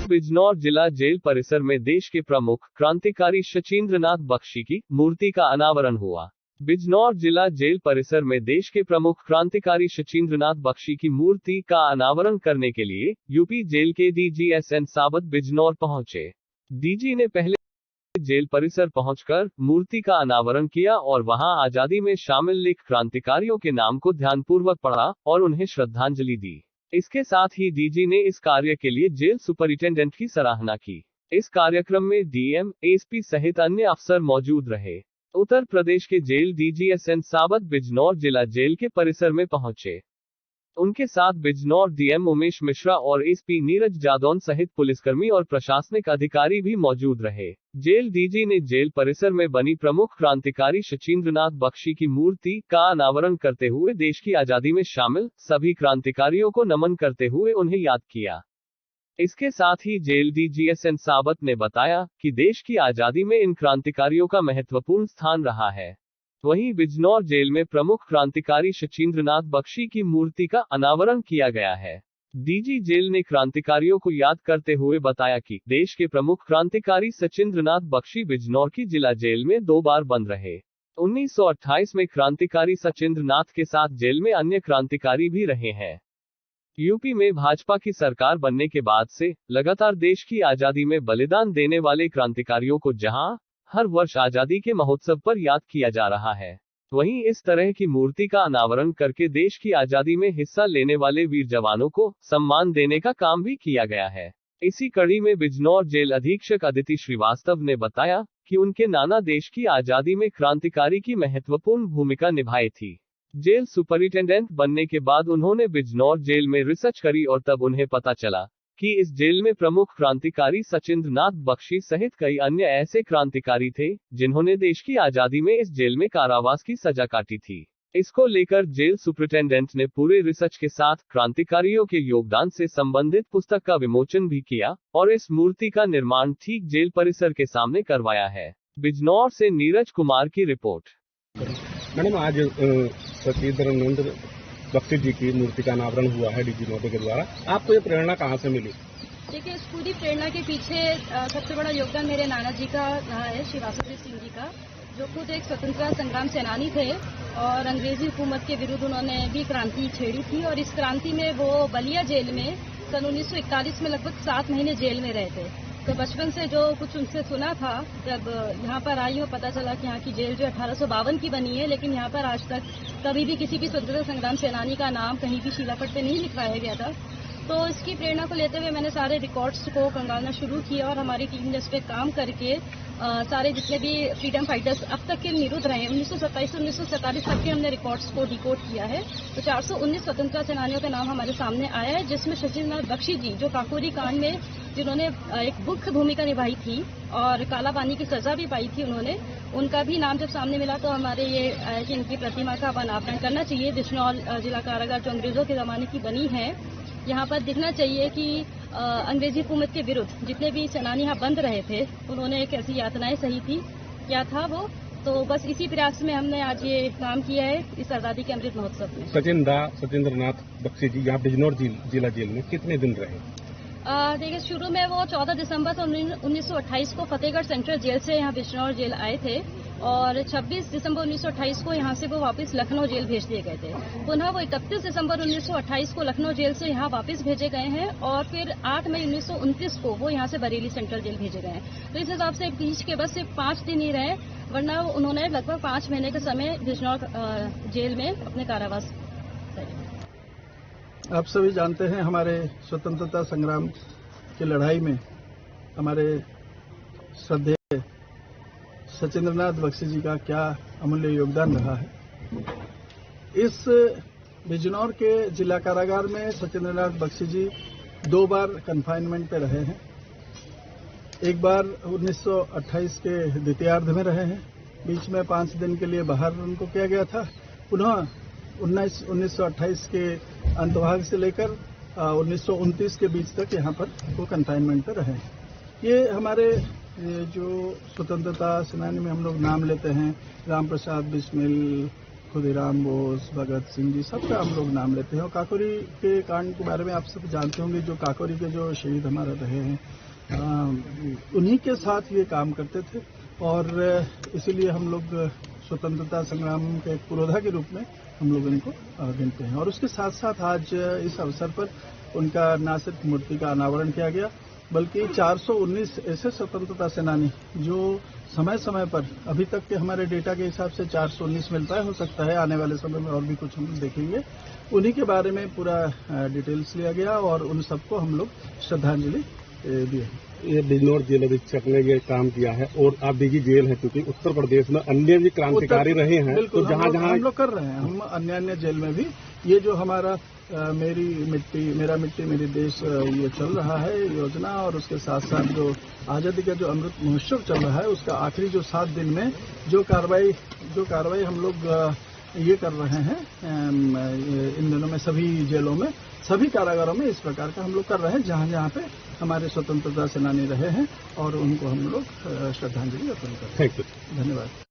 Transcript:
बिजनौर जिला जेल परिसर में देश के प्रमुख क्रांतिकारी शचीन्द्रनाथ बख्शी की मूर्ति का अनावरण हुआ। बिजनौर जिला जेल परिसर में देश के प्रमुख क्रांतिकारी शचीन्द्रनाथ बख्शी की मूर्ति का अनावरण करने के लिए यूपी जेल के डीजी एसएन साबत बिजनौर पहुंचे। डीजी ने पहले जेल परिसर पहुंचकर मूर्ति का अनावरण किया और वहां आजादी में शामिल लिख क्रांतिकारियों के नाम को ध्यानपूर्वक पढ़ा और उन्हें श्रद्धांजलि दी। इसके साथ ही डीजी ने इस कार्य के लिए जेल सुपरिटेंडेंट की सराहना की। इस कार्यक्रम में डीएम, एसपी सहित अन्य अफसर मौजूद रहे। उत्तर प्रदेश के जेल डीजी एसएन साबत बिजनौर जिला जेल के परिसर में पहुंचे। उनके साथ बिजनौर डीएम उमेश मिश्रा और एसपी नीरज जादौन सहित पुलिसकर्मी और प्रशासनिक अधिकारी भी मौजूद रहे। जेल डीजी ने जेल परिसर में बनी प्रमुख क्रांतिकारी शचीन्द्रनाथ बख्शी की मूर्ति का अनावरण करते हुए देश की आजादी में शामिल सभी क्रांतिकारियों को नमन करते हुए उन्हें याद किया। इसके साथ ही जेल डीजी एसएन साबत ने बताया कि देश की आजादी में इन क्रांतिकारियों का महत्वपूर्ण स्थान रहा है। वहीं बिजनौर जेल में प्रमुख क्रांतिकारी शचीन्द्रनाथ बख्शी की मूर्ति का अनावरण किया गया है। डीजी जेल ने क्रांतिकारियों को याद करते हुए बताया कि देश के प्रमुख क्रांतिकारी शचीन्द्रनाथ बख्शी बिजनौर की जिला जेल में 2 बार बंद रहे। 1928 में क्रांतिकारी शचीन्द्रनाथ के साथ जेल में अन्य क्रांतिकारी भी रहे हैं। यूपी में भाजपा की सरकार बनने के बाद से लगातार देश की आजादी में बलिदान देने वाले क्रांतिकारियों को जहां हर वर्ष आजादी के महोत्सव पर याद किया जा रहा है, वहीं इस तरह की मूर्ति का अनावरण करके देश की आजादी में हिस्सा लेने वाले वीर जवानों को सम्मान देने का काम भी किया गया है। इसी कड़ी में बिजनौर जेल अधीक्षक अदिति श्रीवास्तव ने बताया कि उनके नाना देश की आजादी में क्रांतिकारी की महत्वपूर्ण भूमिका निभाई थी। जेल सुपरिटेंडेंट बनने के बाद उन्होंने बिजनौर जेल में रिसर्च करी और तब उन्हें पता चला कि इस जेल में प्रमुख क्रांतिकारी शचीन्द्रनाथ बख्शी सहित कई अन्य ऐसे क्रांतिकारी थे जिन्होंने देश की आजादी में इस जेल में कारावास की सजा काटी थी। इसको लेकर जेल सुपरिटेंडेंट ने पूरे रिसर्च के साथ क्रांतिकारियों के योगदान से संबंधित पुस्तक का विमोचन भी किया और इस मूर्ति का निर्माण ठीक जेल परिसर के सामने करवाया है। बिजनौर से नीरज कुमार की रिपोर्ट। मैडम, आज शचीन्द्रनाथ बख्शी जी की मूर्ति का अनावरण हुआ है डीजी महोदय के द्वारा। आपको ये प्रेरणा कहाँ से मिली? देखिए, इस पूरी प्रेरणा के पीछे सबसे बड़ा योगदान मेरे नाना जी का रहा है, श्री वासुदेव सिंह जी का, जो खुद एक स्वतंत्रता संग्राम सेनानी थे और अंग्रेजी हुकूमत के विरुद्ध उन्होंने भी क्रांति छेड़ी थी। और इस क्रांति में वो बलिया जेल में सन 1941 में लगभग 7 महीने जेल में रहे थे। तो बचपन से जो कुछ उनसे सुना था, जब यहाँ पर आई और पता चला कि यहाँ की जेल जो 1852 की बनी है, लेकिन यहाँ पर आज तक कभी भी किसी भी स्वतंत्रता संग्राम सेनानी का नाम कहीं भी शिलापट पे नहीं लिखवाया गया था। तो इसकी प्रेरणा को लेते हुए मैंने सारे रिकॉर्ड्स को कंगालना शुरू किया और हमारी टीम ने इस पर काम करके सारे जितने भी फ्रीडम फाइटर्स अब तक के निरुद्ध रहे 1927 से 1947 तक के हमने रिकॉर्ड्स को डिकोड किया है। तो 419 स्वतंत्रता सेनानियों का नाम हमारे सामने आया है, जिसमें शचीन्द्रनाथ बख्शी जी, जो काकोरी कांड में जिन्होंने एक मुख्य भूमिका निभाई थी और काला पानी की सजा भी पाई थी उन्होंने, उनका भी नाम जब सामने मिला तो हमारे ये कि इनकी प्रतिमा का अनावरण करना चाहिए। बिजनौर जिला कारागार जो अंग्रेजों के जमाने की बनी है, यहाँ पर दिखना चाहिए कि अंग्रेजी हुकूमत के विरुद्ध जितने भी सेनानी यहाँ बंद रहे थे, उन्होंने एक ऐसी यातनाएं सही थी, क्या था वो। तो बस इसी प्रयास में हमने आज ये काम किया है इस आजादी के अमृत महोत्सव में। शचीन्द्रनाथ बख्शी जी यहाँ बिजनौर जिला जेल में कितने दिन रहे? देखिए, शुरू में वो 14 दिसंबर 1928 को फतेहगढ़ सेंट्रल जेल से यहाँ बिजनौर जेल आए थे और 26 दिसंबर 1928 को यहाँ से वो वापस लखनऊ जेल भेज दिए गए थे। पुनः वो 31 दिसंबर 1928 को लखनऊ जेल से यहाँ वापस भेजे गए हैं और फिर 8 मई 1929 को वो यहाँ से बरेली सेंट्रल जेल भेजे गए हैं। तो इस हिसाब से बीच के बस सिर्फ 5 दिन ही रहे, वरना उन्होंने लगभग 5 महीने का समय बिजनौर जेल में अपने कारावास। आप सभी जानते हैं हमारे स्वतंत्रता संग्राम की लड़ाई में हमारे श्रद्धेय शचीन्द्रनाथ बख्शी जी का क्या अमूल्य योगदान रहा है। इस बिजनौर के जिला कारागार में शचीन्द्रनाथ बख्शी जी 2 बार कन्फाइनमेंट पे रहे हैं। एक बार 1928 के द्वितीयार्ध में रहे हैं, बीच में 5 दिन के लिए बाहर उनको किया गया था। पुनः 1928 के अंतभाग से लेकर 1929 के बीच तक यहाँ पर वो कन्फाइनमेंट पर रहे हैं। ये हमारे जो स्वतंत्रता सेनानी में हम लोग नाम लेते हैं, राम प्रसाद बिस्मिल, खुदीराम बोस, भगत सिंह जी, सबका हम लोग नाम लेते हैं। और काकोरी के कांड के बारे में आप सब जानते होंगे, जो काकोरी के जो शहीद हमारे रहे हैं, उन्हीं के साथ ये काम करते थे और इसीलिए हम लोग स्वतंत्रता संग्राम के एक पुरोधा के रूप में हम लोग इनको गिनते हैं। और उसके साथ साथ आज इस अवसर पर उनका न सिर्फ मूर्ति का अनावरण किया गया, बल्कि 419 ऐसे स्वतंत्रता सेनानी जो समय समय पर, अभी तक के हमारे डेटा के हिसाब से 419 मिलता है, हो सकता है आने वाले समय में और भी कुछ हम देखेंगे, उन्हीं के बारे में पूरा डिटेल्स लिया गया और उन सबको हम लोग श्रद्धांजलि दिए। ये बिजनौर जेल अधीक्षक ने ये काम किया है और आप डीजी जेल है, क्योंकि उत्तर प्रदेश में अन्य भी क्रांतिकारी रहे हैं, तो जहाँ हम लोग कर रहे हैं, हम अन्य जेल में भी ये जो हमारा मेरी मिट्टी मेरा मिट्टी मेरी देश ये चल रहा है योजना, और उसके साथ साथ जो आजादी का जो अमृत महोत्सव चल रहा है, उसका आखिरी जो 7 दिन में जो कार्रवाई हम लोग ये कर रहे हैं इन दिनों में सभी जेलों में, सभी कारागारों में इस प्रकार का हम लोग कर रहे हैं, जहाँ जहाँ पे हमारे स्वतंत्रता सेनानी रहे हैं और उनको हम लोग श्रद्धांजलि अर्पण करते हैं। थैंक यू, धन्यवाद।